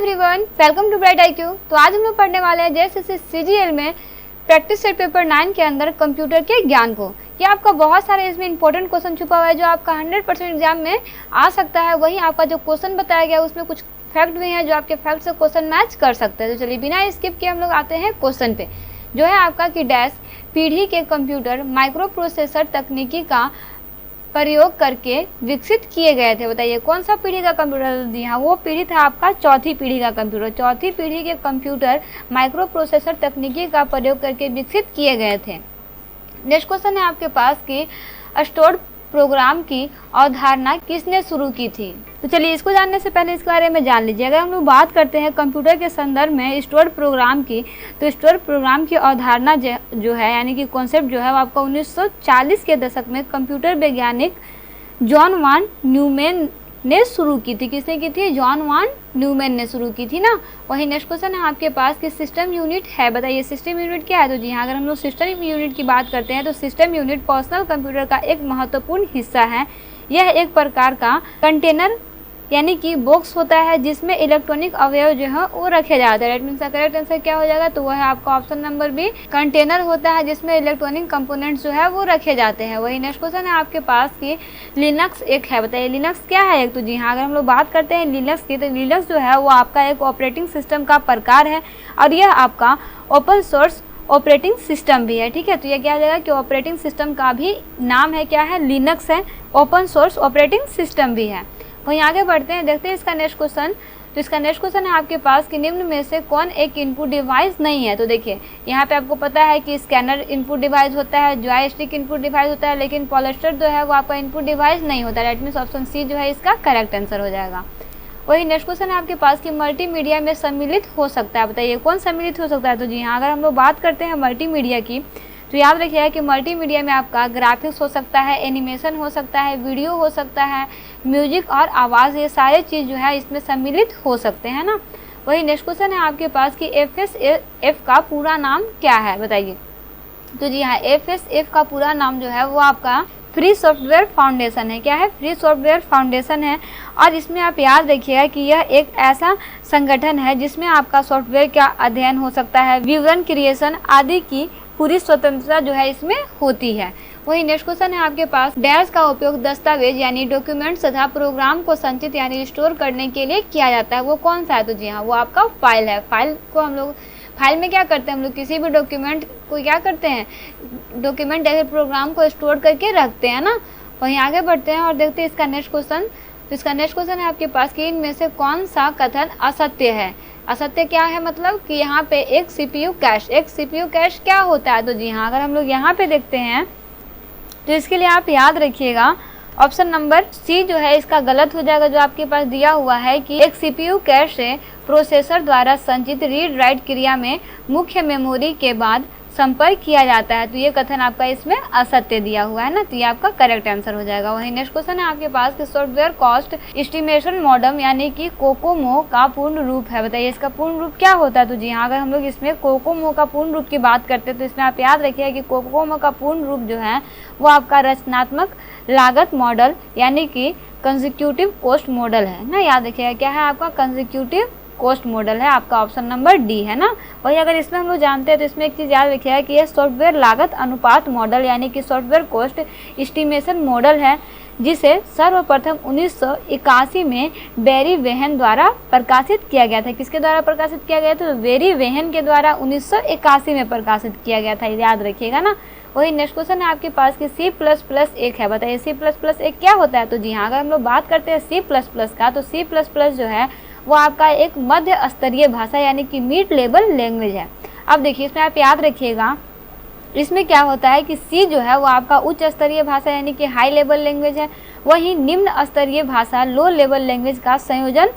Everyone, welcome to bright IQ। तो आज हम लोग पढ़ने वाले हैं जेएसएससी CGL में प्रैक्टिस सेट पेपर 9 के अंदर कंप्यूटर के ज्ञान को। ये आपका बहुत सारे इसमें इंपॉर्टेंट क्वेश्चन छुपा हुआ है जो आपका 100% एग्जाम में आ सकता है। वहीं आपका जो क्वेश्चन बताया गया उसमें कुछ फैक्ट भी हैं जो आपके फैक्ट से क्वेश्चन मैच कर सकते हैं। तो चलिए बिना स्किप किए हम लोग आते हैं क्वेश्चन पे, जो है आपका कि डैश पीढ़ी के कंप्यूटर माइक्रो प्रोसेसर तकनीकी का प्रयोग करके विकसित किए गए थे। बताइए कौन सा पीढ़ी का कंप्यूटर? जी हाँ, वो पीढ़ी था आपका चौथी पीढ़ी का कंप्यूटर। चौथी पीढ़ी के कंप्यूटर माइक्रो प्रोसेसर तकनीकी का प्रयोग करके विकसित किए गए थे। नेक्स्ट क्वेश्चन है आपके पास कि स्टोर्ड प्रोग्राम की अवधारणा किसने शुरू की थी? तो चलिए इसको जानने से पहले इसके बारे में जान लीजिए। अगर हम लोग बात करते हैं कंप्यूटर के संदर्भ में स्टोर्ड प्रोग्राम की, तो स्टोर्ड प्रोग्राम की अवधारणा जो है यानी कि कॉन्सेप्ट जो है वो आपका 1940 के दशक में कंप्यूटर वैज्ञानिक जॉन वान न्यूमैन ने शुरू की थी। किसने की थी? जॉन वान न्यूमैन ने शुरू की थी ना। वही नेक्स्ट क्वेश्चन है आपके पास कि सिस्टम यूनिट है। बताइए सिस्टम यूनिट क्या है? तो जी हाँ, अगर हम लोग सिस्टम यूनिट की बात करते हैं तो सिस्टम यूनिट पर्सनल कंप्यूटर का एक महत्वपूर्ण हिस्सा है। यह एक प्रकार का कंटेनर यानी कि बॉक्स होता है जिसमें इलेक्ट्रॉनिक अवयव जो है वो रखे जाते हैं। मीन्स करेक्ट आंसर क्या हो जाएगा? तो वह है आपका ऑप्शन नंबर बी, कंटेनर होता है जिसमें इलेक्ट्रॉनिक कंपोनेंट्स जो है वो रखे जाते हैं। वही नेक्स्ट क्वेश्चन है आपके पास कि लिनक्स एक है। बताइए लिनक्स क्या है एक? तो जी हाँ, अगर हम लोग बात करते हैं लिनक्स की, तो लिनक्स जो है वो आपका एक ऑपरेटिंग सिस्टम का प्रकार है और यह आपका ओपन सोर्स ऑपरेटिंग सिस्टम भी है। ठीक है, तो ये क्या हो जाएगा कि ऑपरेटिंग सिस्टम का भी नाम है क्या है? लिनक्स है, ओपन सोर्स ऑपरेटिंग सिस्टम भी है। वहीं आगे बढ़ते हैं, देखते हैं इसका नेक्स्ट क्वेश्चन। तो इसका नेक्स्ट क्वेश्चन है आपके पास कि निम्न में से कौन एक इनपुट डिवाइस नहीं है? तो देखिए यहाँ पे आपको पता है कि स्कैनर इनपुट डिवाइस होता है, जॉयस्टिक इनपुट डिवाइस होता है, लेकिन पॉलिस्टर जो है वो आपका इनपुट डिवाइस नहीं होता। दैट मीन्स ऑप्शन सी जो है इसका करेक्ट आंसर हो जाएगा। वही नेक्स्ट क्वेश्चन है आपके पास कि मल्टीमीडिया में सम्मिलित हो सकता है। बताइए कौन सम्मिलित हो सकता है? तो जी हाँ, अगर हम लोग बात करते हैं मल्टीमीडिया की, तो याद रखिएगा कि मल्टीमीडिया में आपका ग्राफिक्स हो सकता है, एनिमेशन हो सकता है, वीडियो हो सकता है, म्यूजिक और आवाज़, ये सारे चीज़ जो है इसमें सम्मिलित हो सकते हैं ना। वही नेक्स्ट क्वेश्चन है आपके पास कि FSF का पूरा नाम क्या है? बताइए। तो जी हाँ, FSF का पूरा नाम जो है वो आपका फ्री सॉफ्टवेयर फाउंडेशन है। क्या है? फ्री सॉफ्टवेयर फाउंडेशन है। और इसमें आप याद रखिएगा कि यह एक ऐसा संगठन है जिसमें आपका सॉफ्टवेयर का अध्ययन हो सकता है, विवरण क्रिएशन आदि की पूरी स्वतंत्रता जो है इसमें होती है। वही नेक्स्ट क्वेश्चन है आपके पास, डैश का उपयोग दस्तावेज यानी डॉक्यूमेंट्स तथा प्रोग्राम को संचित यानी स्टोर करने के लिए किया जाता है। वो कौन सा है? तो जी हाँ, वो आपका फाइल है। फाइल को हम लोग फाइल में क्या करते हैं? हम लोग किसी भी डॉक्यूमेंट को क्या करते हैं? डॉक्यूमेंट या प्रोग्राम को स्टोर करके रखते हैं ना। वहीं आगे बढ़ते हैं और देखते हैं इसका नेक्स्ट क्वेश्चन। तो इसका नेक्स्ट क्वेश्चन है आपके पास कि इनमें से कौन सा कथन असत्य है? असत्य क्या है? मतलब कि यहाँ पे एक CPU कैश क्या होता है? तो जी हाँ, अगर हम लोग यहाँ पे देखते हैं तो इसके लिए आप याद रखिएगा ऑप्शन नंबर सी जो है इसका गलत हो जाएगा। जो आपके पास दिया हुआ है कि एक CPU कैश से प्रोसेसर द्वारा संचित रीड राइट क्रिया में मुख्य मेमोरी के बाद संपर्क किया जाता है। तो ये कथन आपका इसमें असत्य दिया हुआ है ना, तो ये आपका करेक्ट आंसर हो जाएगा। वहीं नेक्स्ट क्वेश्चन है आपके पास कि सॉफ्टवेयर कॉस्ट एस्टिमेशन मॉडल यानी कि कोकोमो का पूर्ण रूप है। बताइए इसका पूर्ण रूप क्या होता है? तो जी हाँ, अगर हम लोग इसमें कोकोमो का पूर्ण रूप की बात करते हैं तो इसमें आप याद रखिएगा कि कोकोमो का पूर्ण रूप जो है वो आपका रचनात्मक लागत मॉडल यानी कि कंसेक्यूटिव कॉस्ट मॉडल है ना। याद रखिएगा क्या है आपका? कंसेक्यूटिव कॉस्ट मॉडल है, आपका ऑप्शन नंबर डी है ना। वही अगर इसमें हम लोग जानते हैं तो इसमें एक चीज़ याद रखिएगा कि यह सॉफ्टवेयर लागत अनुपात मॉडल यानी कि सॉफ्टवेयर कॉस्ट एस्टिमेशन मॉडल है, जिसे सर्वप्रथम 1981 में बैरी वेहन द्वारा प्रकाशित किया गया था। किसके द्वारा प्रकाशित किया गया था? तो बैरी वेहन के द्वारा 1981 में प्रकाशित किया गया था, याद रखिएगा ना। वही नेक्स्ट क्वेश्चन है आपके पास कि C++ एक है। बताइए C++ एक क्या होता है? तो जी हाँ, अगर हम लोग बात करते हैं C++ का, तो C++ जो है वो आपका एक मध्य स्तरीय भाषा यानी कि मिड लेवल लैंग्वेज है। अब देखिए इसमें आप याद रखिएगा इसमें क्या होता है कि सी जो है वो आपका उच्च स्तरीय भाषा यानी कि हाई लेवल लैंग्वेज है। वहीं निम्न स्तरीय भाषा लो लेवल लैंग्वेज का संयोजन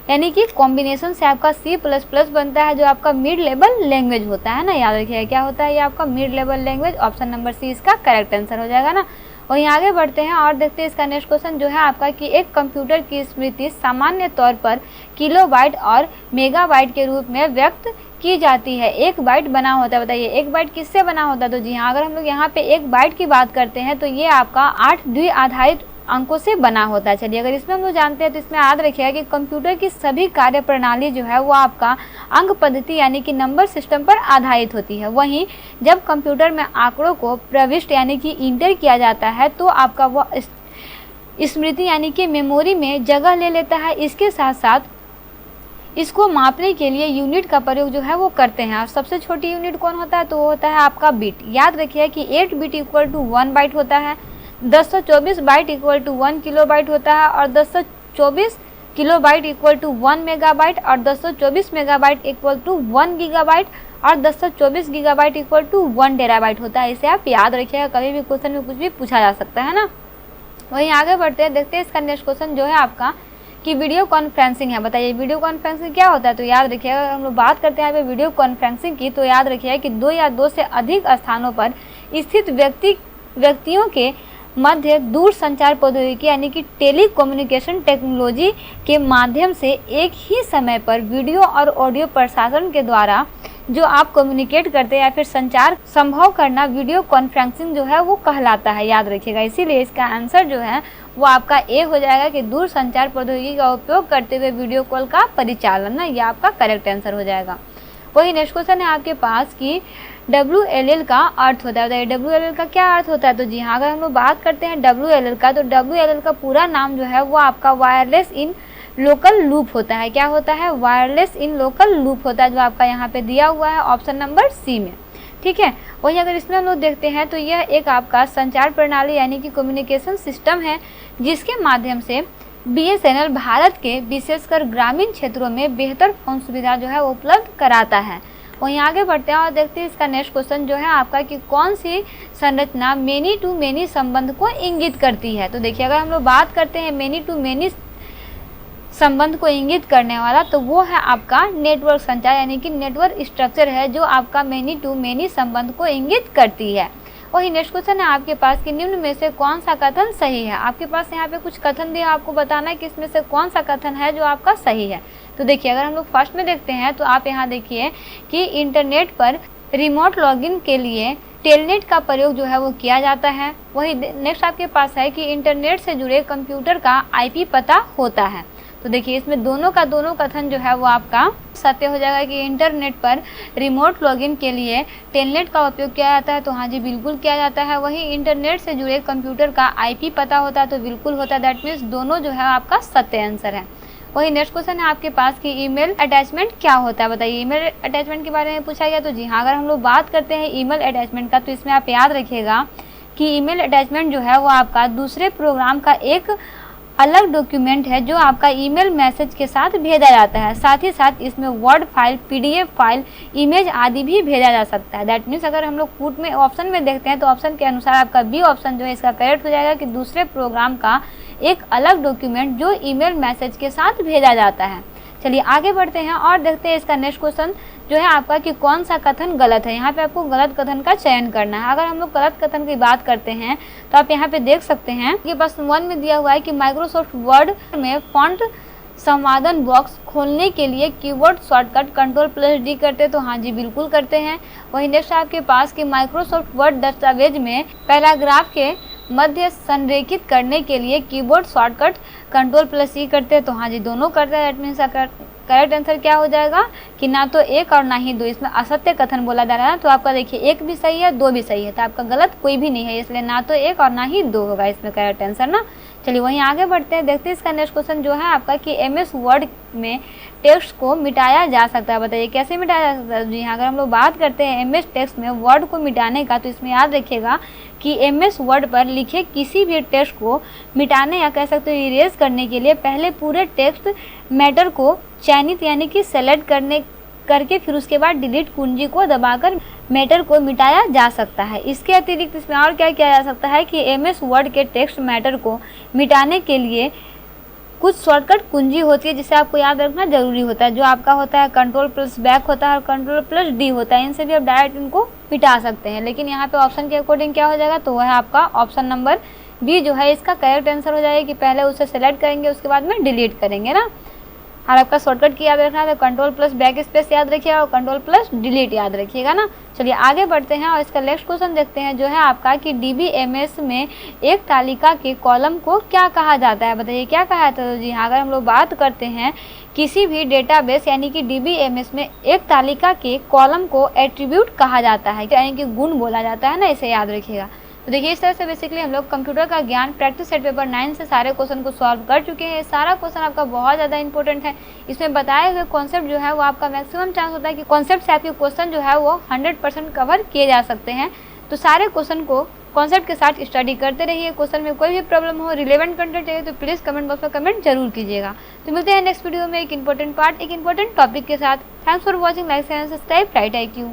यानी कि कॉम्बिनेशन से आपका C++ बनता है, जो आपका मिड लेवल लैंग्वेज होता है ना। याद रखिएगा क्या होता है ये आपका mid level language. Option number C इसका करेक्ट आंसर हो जाएगा ना। वहीं आगे बढ़ते हैं और देखते हैं इसका नेक्स्ट क्वेश्चन जो है आपका कि एक कंप्यूटर की स्मृति सामान्य तौर पर किलोबाइट और मेगाबाइट के रूप में व्यक्त की जाती है। एक बाइट बना होता है। बताइए एक बाइट किससे बना होता है? तो जी हाँ, अगर हम लोग यहाँ पे एक बाइट की बात करते हैं तो ये आपका 8 द्विआधारित अंकों से बना होता है। चलिए अगर इसमें हम लोग जानते हैं तो इसमें याद रखिएगा कि कंप्यूटर की सभी कार्य प्रणाली जो है वो आपका अंक पद्धति यानी कि नंबर सिस्टम पर आधारित होती है। वहीं जब कंप्यूटर में आंकड़ों को प्रविष्ट यानी कि इंटर किया जाता है तो आपका वह स्मृति यानी कि मेमोरी में जगह ले लेता है। इसके साथ साथ इसको मापने के लिए यूनिट का प्रयोग जो है वो करते हैं। और सबसे छोटी यूनिट कौन होता है, तो वो होता है आपका बिट। याद रखिए कि 8 बिट इक्वल टू 1 बाइट होता है, 1024 बाइट इक्वल टू 1 किलोबाइट होता है, और 1024 किलोबाइट इक्वल टू 1 मेगाबाइट, और 1024 मेगाबाइट इक्वल टू 1 गीगाबाइट, और 1024 गीगाबाइट इक्वल टू 1 टेराबाइट होता है। इसे आप याद रखिएगा, कभी भी क्वेश्चन में कुछ भी पूछा जा सकता है ना। वहीं आगे बढ़ते हैं, देखते हैं इसका नेक्स्ट क्वेश्चन जो है आपका कि वीडियो कॉन्फ्रेंसिंग है। बताइए वीडियो कॉन्फ्रेंसिंग क्या होता है, तो याद रखिएगा अगर हम लोग बात करते हैं यहाँ पे वीडियो कॉन्फ्रेंसिंग की, तो याद रखिएगा कि 2 या 2 से अधिक स्थानों पर स्थित व्यक्तियों के मध्य दूर संचार प्रौद्योगिकी यानी कि टेली कम्युनिकेशन टेक्नोलॉजी के माध्यम से एक ही समय पर वीडियो और ऑडियो प्रसारण के द्वारा जो आप कम्युनिकेट करते हैं या फिर संचार संभव करना वीडियो कॉन्फ्रेंसिंग जो है वो कहलाता है। याद रखिएगा, इसीलिए इसका आंसर जो है वो आपका ए हो जाएगा कि दूर संचार प्रौद्योगिकी का उपयोग करते हुए वीडियो कॉल का परिचालन ना, ये आपका करेक्ट आंसर हो जाएगा। वही नेक्स्ट क्वेश्चन है आपके पास कि WLL का अर्थ होता है। WLL का क्या अर्थ होता है, तो जी हाँ अगर हम लोग बात करते हैं WLL का, तो WLL का पूरा नाम जो है वो आपका वायरलेस इन लोकल लूप होता है। क्या होता है, वायरलेस इन लोकल लूप होता है, जो आपका यहाँ पे दिया हुआ है ऑप्शन नंबर सी में। ठीक है, वही अगर इसमें हम लोग देखते हैं तो यह एक आपका संचार प्रणाली यानी कि कम्युनिकेशन सिस्टम है जिसके माध्यम से BSNL भारत के विशेषकर ग्रामीण क्षेत्रों में बेहतर फोन सुविधा जो है उपलब्ध कराता है। वहीं आगे बढ़ते हैं और देखते हैं इसका नेक्स्ट क्वेश्चन जो है आपका कि कौन सी संरचना मेनी टू मेनी संबंध को इंगित करती है। तो देखिए अगर हम लोग बात करते हैं मेनी टू मेनी संबंध को इंगित करने वाला, तो वो है आपका नेटवर्क संचार यानी कि नेटवर्क स्ट्रक्चर है जो आपका मेनी टू मेनी संबंध को इंगित करती है। वही नेक्स्ट क्वेश्चन है आपके पास कि निम्न में से कौन सा कथन सही है। आपके पास यहाँ पे कुछ कथन दिया, आपको बताना है कि इसमें से कौन सा कथन है जो आपका सही है। तो देखिए अगर हम लोग फर्स्ट में देखते हैं तो आप यहाँ देखिए कि इंटरनेट पर रिमोट लॉगिन के लिए टेलनेट का प्रयोग जो है वो किया जाता है। वही नेक्स्ट आपके पास है कि इंटरनेट से जुड़े कंप्यूटर का IP पता होता है। तो देखिए इसमें दोनों का दोनों कथन जो है वो आपका सत्य हो जाएगा कि इंटरनेट पर रिमोट लॉगिन के लिए टेलनेट का उपयोग किया जाता है। तो हाँ जी बिल्कुल किया जाता है। वही इंटरनेट से जुड़े कंप्यूटर का IP पता होता है, तो बिल्कुल होता है। दैट मीन्स दोनों जो है आपका सत्य आंसर है। वही नेक्स्ट क्वेश्चन है आपके पास कि ईमेल अटैचमेंट क्या होता है। बताइए ईमेल अटैचमेंट के बारे में पूछा गया। तो जी हाँ अगर हम लोग बात करते हैं ईमेल अटैचमेंट का, तो इसमें आप याद रखिएगा कि ईमेल अटैचमेंट जो है वो आपका दूसरे प्रोग्राम का एक अलग डॉक्यूमेंट है जो आपका ईमेल मैसेज के साथ भेजा जाता है। साथ ही साथ इसमें word file, PDF file, image आदि भी भेजा जा सकता है। दैट मीन्स अगर हम लोग पुट में ऑप्शन में देखते हैं तो ऑप्शन के अनुसार आपका बी ऑप्शन जो है इसका करेक्ट हो जाएगा कि दूसरे प्रोग्राम का एक अलग डॉक्यूमेंट जो ईमेल मैसेज के साथ भेजा जाता है। चलिए आगे बढ़ते हैं और देखते हैं इसका नेक्स्ट क्वेश्चन जो है आपका कि कौन सा कथन गलत है। यहाँ पे आपको गलत कथन का चयन करना है। अगर हम लोग गलत कथन की बात करते हैं तो आप यहाँ पे देख सकते हैं कि बस 1 में दिया हुआ है कि माइक्रोसॉफ्ट वर्ड में फॉन्ट संवादन बॉक्स खोलने के लिए कीबोर्ड शॉर्टकट Ctrl+D करते हैं। तो हाँ जी बिल्कुल करते हैं। वही नेक्स्ट आपके पास कि माइक्रोसॉफ्ट वर्ड दस्तावेज में पैराग्राफ के मध्य संरेखित करने के लिए कीबोर्ड शॉर्टकट Ctrl+C करते हैं। तो हाँ जी दोनों करते हैं। दैट मीन्स करेक्ट आंसर क्या हो जाएगा कि ना तो 1 और ना ही 2। इसमें असत्य कथन बोला जा रहा है, तो आपका देखिए 1 भी सही है, 2 भी सही है, तो आपका गलत कोई भी नहीं है, इसलिए ना तो 1 और ना ही 2 होगा इसमें करेक्ट आंसर ना। चलिए वहीं आगे बढ़ते हैं, देखते हैं इसका नेक्स्ट क्वेश्चन जो है आपका कि MS वर्ड में टेक्स्ट को मिटाया जा सकता है। बताइए कैसे मिटाया जा सकता है। जी हाँ अगर हम लोग बात करते हैं MS टेक्स्ट में वर्ड को मिटाने का, तो इसमें याद रखिएगा कि MS वर्ड पर लिखे किसी भी टेक्स्ट को मिटाने या कह सकते हो इरेज करने के लिए पहले पूरे टेक्स्ट मैटर को चयनित यानी कि सेलेक्ट करके फिर उसके बाद डिलीट कुंजी को दबाकर मैटर को मिटाया जा सकता है। इसके अतिरिक्त इसमें और क्या किया जा सकता है कि MS वर्ड के टेक्स्ट मैटर को मिटाने के लिए कुछ शॉर्टकट कुंजी होती है जिसे आपको याद रखना जरूरी होता है, जो आपका होता है Ctrl+बैक होता है और Ctrl+D होता है। इनसे भी आप डायरेक्ट इनको मिटा सकते हैं, लेकिन यहाँ पे ऑप्शन के अकॉर्डिंग क्या हो जाएगा, तो वह है आपका ऑप्शन नंबर बी जो है इसका करेक्ट आंसर हो जाएगा कि पहले उसे सेलेक्ट करेंगे उसके बाद में डिलीट करेंगे ना। और आपका शॉर्टकट की याद रखना है तो कंट्रोल प्लस बैक स्पेस याद रखिएगा और कंट्रोल प्लस डिलीट याद रखिएगा ना। चलिए आगे बढ़ते हैं और इसका नेक्स्ट क्वेश्चन देखते हैं जो है आपका कि DBMS में एक तालिका के कॉलम को क्या कहा जाता है। बताइए क्या कहा जाता है। तो जी हाँ, अगर हम लोग बात करते हैं किसी भी डेटाबेस यानी कि DBMS में एक तालिका के कॉलम को एट्रीब्यूट कहा जाता है, यानी कि गुण बोला जाता है ना, इसे याद रखिएगा। तो देखिए इस तरह से बेसिकली हम लोग कंप्यूटर का ज्ञान प्रैक्टिस सेट पेपर 9 से सारे क्वेश्चन को सॉल्व कर चुके हैं। सारा क्वेश्चन आपका बहुत ज़्यादा इंपॉर्टेंट है। इसमें बताए हुए कॉन्सेप्ट जो है वो आपका मैक्सिमम चांस होता है कि कॉन्सेप्ट से आपके क्वेश्चन जो है वो 100% कवर किए जा सकते हैं। तो सारे क्वेश्चन को कॉन्सेप्ट के साथ स्टडी करते रहिए। क्वेश्चन में कोई भी प्रॉब्लम हो, रिलेवेंट कंटेंट चाहिए तो प्लीज़ कमेंट बॉक्स में कमेंट जरूर कीजिएगा। तो मिलते हैं नेक्स्ट वीडियो में एक इंपॉर्टेंट पार्ट, एक इंपॉर्टेंट टॉपिक के साथ। Thanks for watching, like and subscribe right IQ।